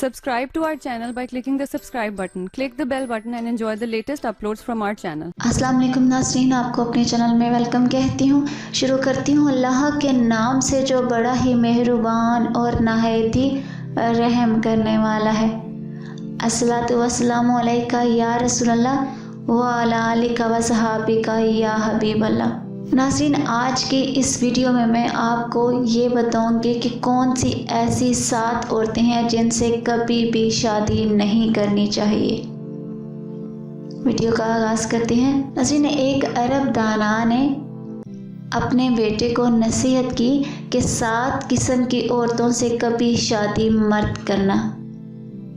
Subscribe to our channel by clicking the subscribe button. Click the bell button and enjoy the latest uploads from our channel. अस्सलाम वालेकुम नाज़रीन, आपको अपने channel में welcome कहती हूँ। शुरू करती हूँ अल्लाह के नाम से जो बड़ा ही मेहरबान और नहायत ही रहम करने वाला है। अस्सलातु वस्सलामु अलैका या रसूलल्लाह व अला आलिका व सहाबिका या हबीबल्लाह। नाज़रीन, आज की इस वीडियो में मैं आपको ये बताऊंगी कि कौन सी ऐसी 7 औरतें हैं जिनसे कभी भी शादी नहीं करनी चाहिए। वीडियो का आगाज़ करते हैं। नाज़रीन, एक अरब दाना ने अपने बेटे को नसीहत की कि 7 किस्म की औरतों से कभी शादी मत करना,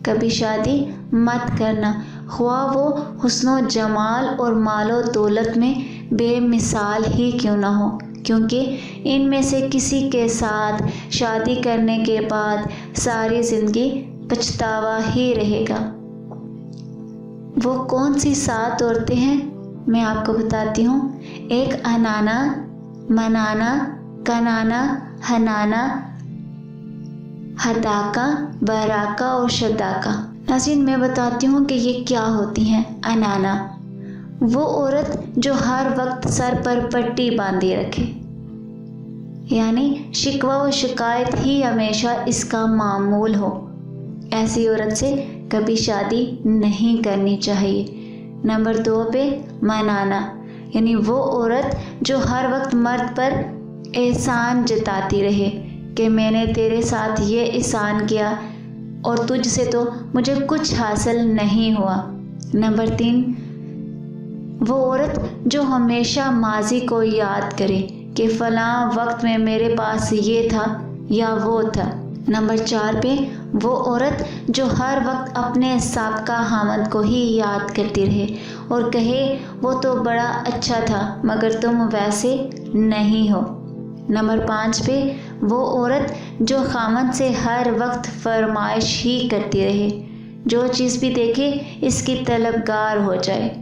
कभी शादी मत करना, ख्वाह वो हुस्नो जमाल और मालो दौलत में बेमिसाल ही क्यों ना हो, क्योंकि इनमें से किसी के साथ शादी करने के बाद सारी ज़िंदगी पछतावा ही रहेगा। वो कौन सी 7 औरतें हैं मैं आपको बताती हूँ। एक अनाना, मनाना, कनाना, हनाना, हदाका, बराका और शदाका। नाज़रीन, मैं बताती हूँ कि ये क्या होती हैं। अनाना वो औरत जो हर वक्त सर पर पट्टी बांधे रखे, यानी शिकवा व शिकायत ही हमेशा इसका मामूल हो। ऐसी औरत से कभी शादी नहीं करनी चाहिए। नंबर 2 पे मनाना, यानी वो औरत जो हर वक्त मर्द पर एहसान जताती रहे कि मैंने तेरे साथ ये एहसान किया और तुझसे तो मुझे कुछ हासिल नहीं हुआ। नंबर 3, वो औरत जो हमेशा माजी को याद करे कि फ़लाँ वक्त में मेरे पास ये था या वो था। नंबर 4 पे वो औरत जो हर वक्त अपने साबका हामद को ही याद करती रहे और कहे वो तो बड़ा अच्छा था मगर तुम वैसे नहीं हो। नंबर 5 पे वो औरत जो खामद से हर वक्त फरमाइश ही करती रहे, जो चीज़ भी देखे इसकी तलबगार हो जाए।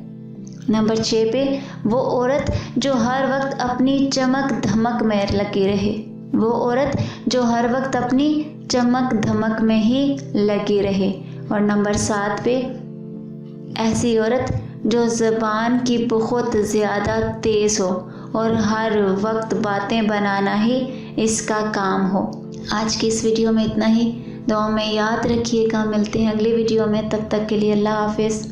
नंबर 6 पे वो औरत जो हर वक्त अपनी चमक धमक में लगी रहे, वो औरत जो हर वक्त अपनी चमक धमक में ही लगी रहे। और नंबर 7 पे ऐसी औरत जो ज़बान की बहुत ज़्यादा तेज़ हो और हर वक्त बातें बनाना ही इसका काम हो। आज की इस वीडियो में इतना ही। दुआ में याद रखिएगा। मिलते हैं अगली वीडियो में, तब तक के लिए अल्लाह हाफ़िज़।